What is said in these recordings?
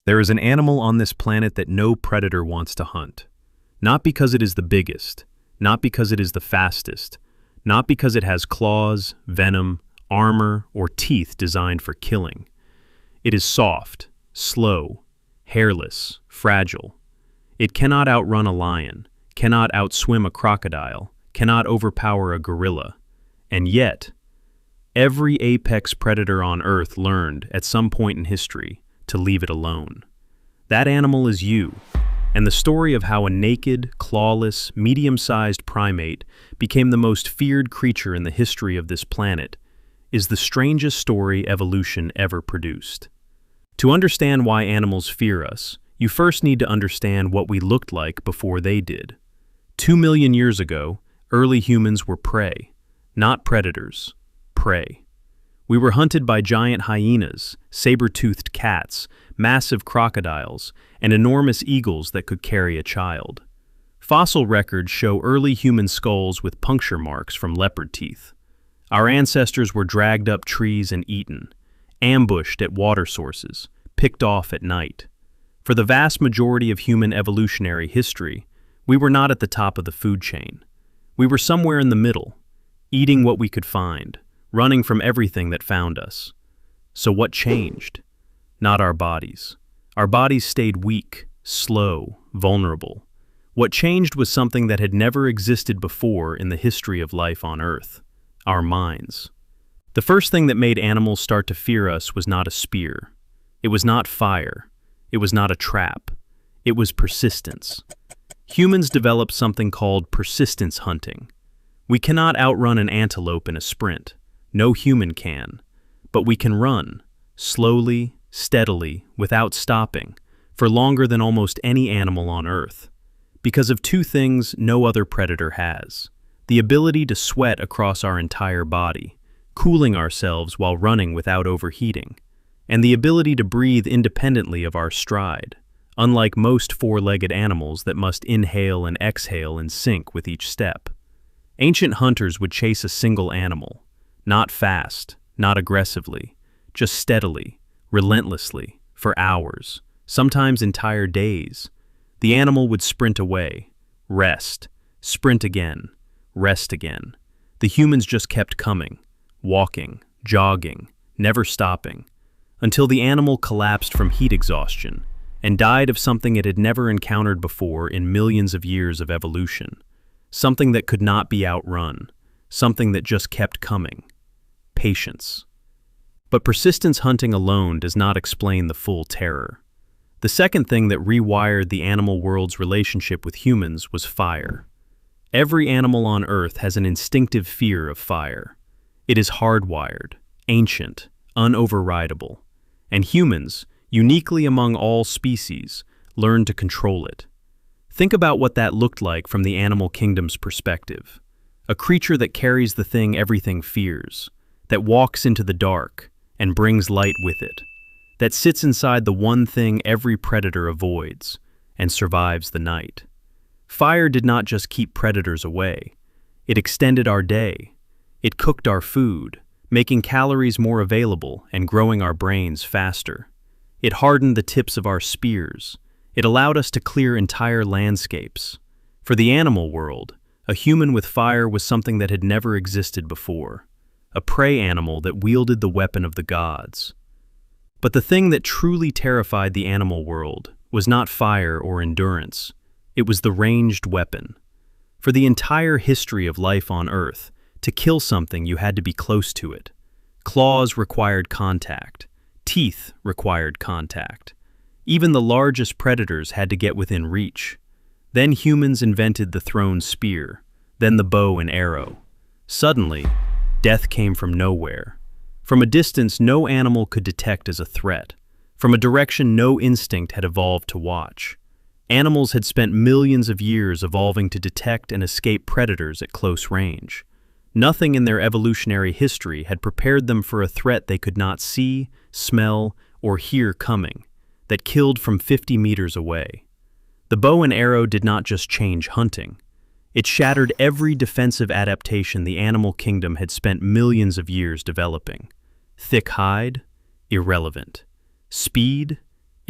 There is an animal on this planet that no predator wants to hunt. Not because it is the biggest, not because it is the fastest, not because it has claws, venom, armor, or teeth designed for killing. It is soft, slow, hairless, fragile. It cannot outrun a lion, cannot outswim a crocodile, cannot overpower a gorilla. And yet, every apex predator on Earth learned, at some point in history, to leave it alone. That animal is you, and the story of how a naked, clawless, medium-sized primate became the most feared creature in the history of this planet is the strangest story evolution ever produced. To understand why animals fear us, you first need to understand what we looked like before they did. 2 million years ago, early humans were prey, not predators, prey. We were hunted by giant hyenas, saber-toothed cats, massive crocodiles, and enormous eagles that could carry a child. Fossil records show early human skulls with puncture marks from leopard teeth. Our ancestors were dragged up trees and eaten, ambushed at water sources, picked off at night. For the vast majority of human evolutionary history, we were not at the top of the food chain. We were somewhere in the middle, eating what we could find, running from everything that found us. So what changed? Not our bodies. Our bodies stayed weak, slow, vulnerable. What changed was something that had never existed before in the history of life on Earth: our minds. The first thing that made animals start to fear us was not a spear. It was not fire. It was not a trap. It was persistence. Humans developed something called persistence hunting. We cannot outrun an antelope in a sprint. No human can. But we can run, slowly, steadily, without stopping, for longer than almost any animal on Earth. Because of two things no other predator has: the ability to sweat across our entire body, cooling ourselves while running without overheating, and the ability to breathe independently of our stride, unlike most four-legged animals that must inhale and exhale in sync with each step. Ancient hunters would chase a single animal, not fast, not aggressively, just steadily, relentlessly, for hours, sometimes entire days. The animal would sprint away, rest, sprint again, rest again. The humans just kept coming, walking, jogging, never stopping, until the animal collapsed from heat exhaustion and died of something it had never encountered before in millions of years of evolution. Something that could not be outrun, something that just kept coming. Patience. But persistence hunting alone does not explain the full terror. The second thing that rewired the animal world's relationship with humans was fire. Every animal on Earth has an instinctive fear of fire. It is hardwired, ancient, unoverridable, and humans, uniquely among all species, learned to control it. Think about what that looked like from the animal kingdom's perspective. A creature that carries the thing everything fears, that walks into the dark and brings light with it, that sits inside the one thing every predator avoids and survives the night. Fire did not just keep predators away. It extended our day. It cooked our food, making calories more available and growing our brains faster. It hardened the tips of our spears. It allowed us to clear entire landscapes. For the animal world, a human with fire was something that had never existed before. A prey animal that wielded the weapon of the gods. But the thing that truly terrified the animal world was not fire or endurance. It was the ranged weapon. For the entire history of life on Earth, to kill something you had to be close to it. Claws required contact. Teeth required contact. Even the largest predators had to get within reach. Then humans invented the thrown spear, then the bow and arrow. Suddenly, death came from nowhere. From a distance no animal could detect as a threat. From a direction no instinct had evolved to watch. Animals had spent millions of years evolving to detect and escape predators at close range. Nothing in their evolutionary history had prepared them for a threat they could not see, smell, or hear coming, that killed from 50 meters away. The bow and arrow did not just change hunting. It shattered every defensive adaptation the animal kingdom had spent millions of years developing. Thick hide? Irrelevant. Speed?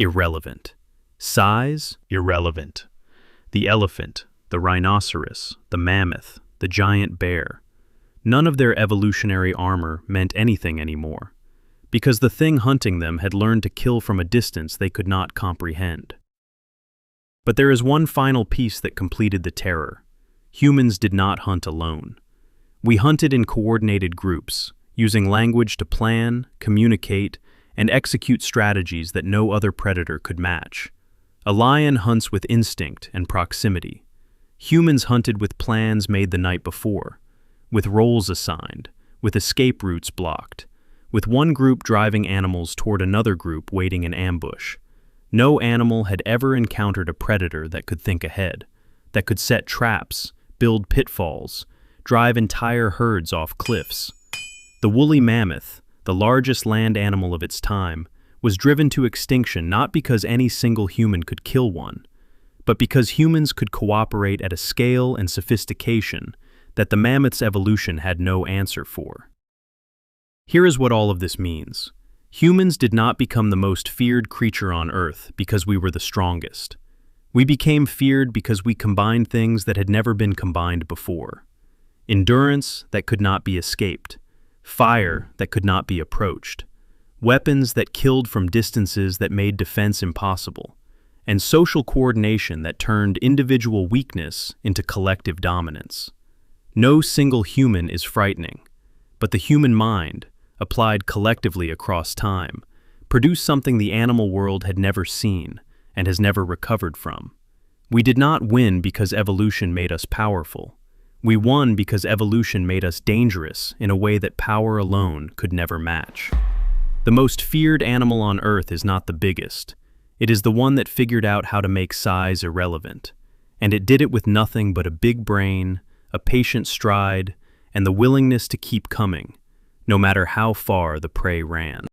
Irrelevant. Size? Irrelevant. The elephant, the rhinoceros, the mammoth, the giant bear. None of their evolutionary armor meant anything anymore, because the thing hunting them had learned to kill from a distance they could not comprehend. But there is one final piece that completed the terror. Humans did not hunt alone. We hunted in coordinated groups, using language to plan, communicate, and execute strategies that no other predator could match. A lion hunts with instinct and proximity. Humans hunted with plans made the night before, with roles assigned, with escape routes blocked, with one group driving animals toward another group waiting in ambush. No animal had ever encountered a predator that could think ahead, that could set traps, build pitfalls, drive entire herds off cliffs. The woolly mammoth, the largest land animal of its time, was driven to extinction not because any single human could kill one, but because humans could cooperate at a scale and sophistication that the mammoth's evolution had no answer for. Here is what all of this means. Humans did not become the most feared creature on Earth because we were the strongest. We became feared because we combined things that had never been combined before. Endurance that could not be escaped. Fire that could not be approached. Weapons that killed from distances that made defense impossible. And social coordination that turned individual weakness into collective dominance. No single human is frightening, but the human mind, applied collectively across time, produced something the animal world had never seen and has never recovered from. We did not win because evolution made us powerful. We won because evolution made us dangerous in a way that power alone could never match. The most feared animal on Earth is not the biggest. It is the one that figured out how to make size irrelevant. And it did it with nothing but a big brain, a patient stride, and the willingness to keep coming, no matter how far the prey ran.